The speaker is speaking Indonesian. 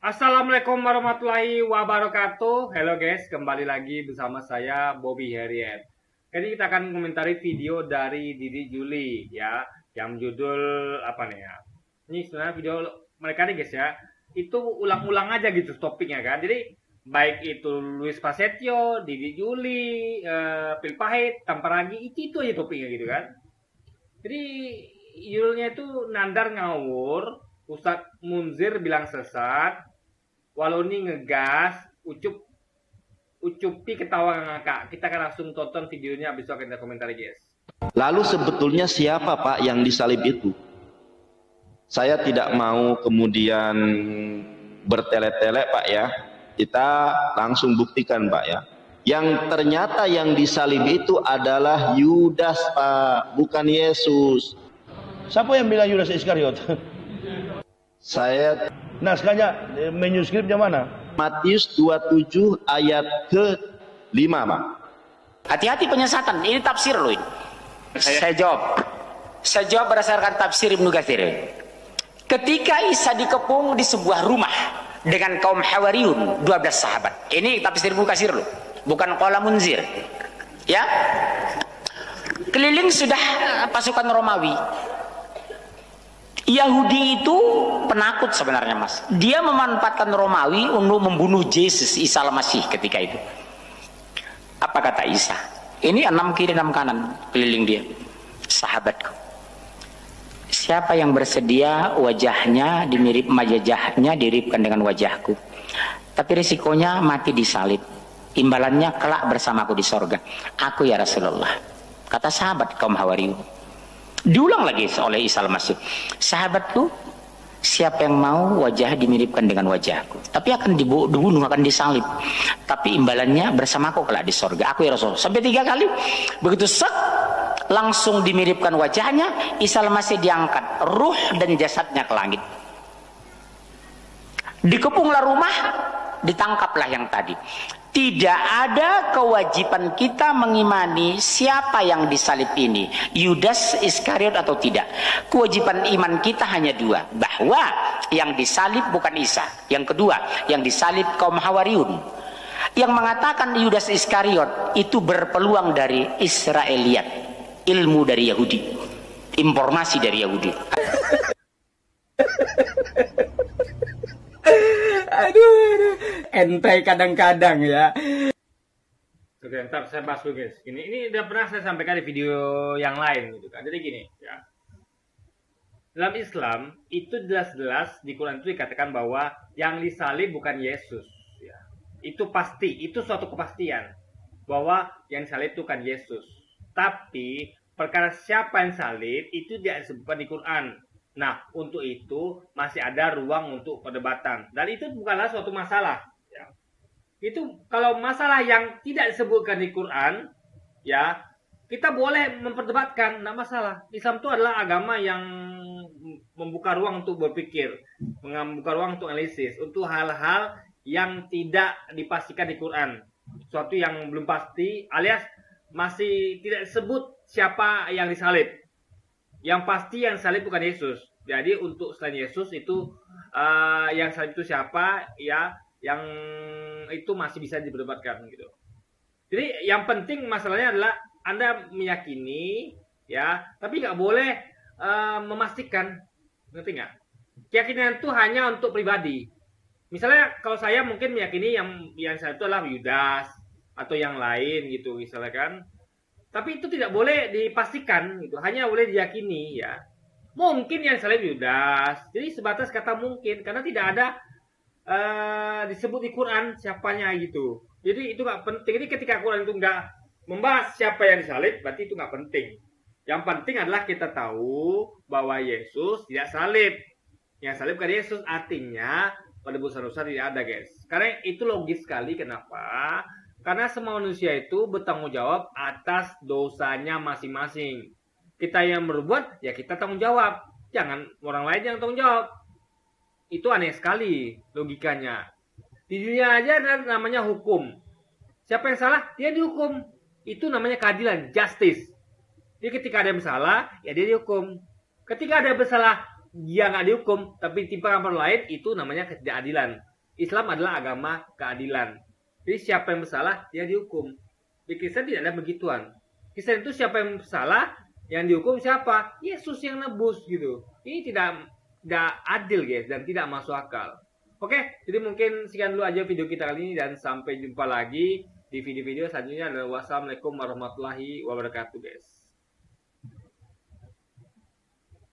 Assalamualaikum warahmatullahi wabarakatuh. Halo guys, kembali lagi bersama saya Bobby Harriet. Kali kita akan komentari video dari Didi Juli ya, yang judul apa nih ya? Ini sebenarnya video mereka nih guys ya. Itu ulang-ulang aja gitu topiknya kan. Jadi baik itu Luis Prasetyo, Didi Juli, Pil Pahit, Tamparagi, itu aja topiknya gitu kan. Jadi judulnya itu Nandar ngawur, Ustadz Munzir bilang sesat, Waloni ngegas, Ucupi ketawa ngakak. Kita akan langsung tonton videonya, habis itu kita komentari guys. Lalu sebetulnya siapa Pak yang disalib itu? Saya tidak mau kemudian bertele-tele Pak ya. Kita langsung buktikan Pak ya. Yang ternyata yang disalib itu adalah Yudas Pak, bukan Yesus. Siapa yang bilang Yudas Iskariot? Saya Naskahnya, manuskripnya mana? Matius 27 ayat ke-5 Pak. Hati-hati penyesatan, ini tafsir loh ini. Saya jawab berdasarkan tafsir Ibnu Katsir. Ketika Isa dikepung di sebuah rumah dengan kaum Hawariyun, 12 sahabat. Ini tafsir Ibnu Katsir loh, bukan qala Munzir. Ya. Keliling sudah pasukan Romawi. Yahudi itu penakut sebenarnya mas. Dia memanfaatkan Romawi untuk membunuh Yesus Isa Al-Masih ketika itu. Apa kata Isa? Ini 6 kiri 6 kanan keliling dia. Sahabatku, siapa yang bersedia wajahnya diripkan dengan wajahku, tapi risikonya mati disalib, imbalannya kelak bersamaku di sorga. Aku ya Rasulullah, kata sahabat kaum Hawariyun. Diulang lagi oleh Isa Al-Masih, sahabatku, siapa yang mau wajah dimiripkan dengan wajahku, tapi akan dibunuh, akan disalib, tapi imbalannya bersamaku kelak di sorga. Aku ya Rasul. Sampai 3 kali. Begitu langsung dimiripkan wajahnya, Isa Al-Masih diangkat, ruh dan jasadnya ke langit. Dikepunglah rumah, ditangkaplah yang tadi. Tidak ada kewajiban kita mengimani siapa yang disalib ini, Yudas Iskariot atau tidak. Kewajiban iman kita hanya 2, bahwa yang disalib bukan Isa. Yang kedua, yang disalib kaum Hawariyun. Yang mengatakan Yudas Iskariot itu berpeluang dari Israeliat, ilmu dari Yahudi, informasi dari Yahudi. Aduh, entai kadang-kadang ya. Oke, ntar saya bahas dulu guys. Ini udah pernah saya sampaikan di video yang lain gitu kan. Jadi gini ya. Dalam Islam itu jelas-jelas di Quran itu dikatakan bahwa yang disalib bukan Yesus ya. Itu pasti, itu suatu kepastian bahwa yang disalib itu bukan Yesus. Tapi perkara siapa yang salib itu tidak disebutkan di Quran. Nah, untuk itu masih ada ruang untuk perdebatan. Dan itu bukanlah suatu masalah. Ya. Itu kalau masalah yang tidak disebutkan di Quran, ya kita boleh memperdebatkan, tidak masalah. Islam itu adalah agama yang membuka ruang untuk berpikir, membuka ruang untuk analisis, untuk hal-hal yang tidak dipastikan di Quran. Suatu yang belum pasti, alias masih tidak disebut siapa yang disalib. Yang pasti yang salib bukan Yesus. Jadi untuk selain Yesus itu yang salib itu siapa ya, yang itu masih bisa diperdebatkan gitu. Jadi yang penting masalahnya adalah Anda meyakini ya, tapi nggak boleh memastikan, ngerti nggak? Keyakinan itu hanya untuk pribadi. Misalnya kalau saya mungkin meyakini yang salib itu adalah Yudas atau yang lain gitu misalnya kan. Tapi itu tidak boleh dipastikan, gitu. Hanya boleh diyakini ya. Mungkin yang salib Yudas. Jadi sebatas kata mungkin, karena tidak ada disebut di Quran siapanya gitu. Jadi itu nggak penting. Jadi ketika Quran itu nggak membahas siapa yang disalib, berarti itu nggak penting. Yang penting adalah kita tahu bahwa Yesus tidak salib. Yang salib bukan Yesus, artinya penebusan dosa tidak ada guys. Karena itu logis sekali. Kenapa? Karena semua manusia itu bertanggung jawab atas dosanya masing-masing. Kita yang berbuat, ya kita tanggung jawab. Jangan orang lain yang tanggung jawab. Itu aneh sekali logikanya. Di dunia aja ada namanya hukum. Siapa yang salah, dia dihukum. Itu namanya keadilan, justice. Jadi ketika ada yang salah, ya dia dihukum. Ketika ada yang bersalah, dia nggak dihukum, tapi timpa orang lain, itu namanya ketidakadilan. Islam adalah agama keadilan. Jadi siapa yang bersalah, dia dihukum. Di Kristen tidak ada begituan. Kristen itu siapa yang bersalah, yang dihukum siapa? Yesus yang nebus gitu. Ini tidak adil guys, dan tidak masuk akal. Oke, jadi mungkin sekian dulu aja video kita kali ini, dan sampai jumpa lagi di video-video selanjutnya. Wassalamualaikum warahmatullahi wabarakatuh guys.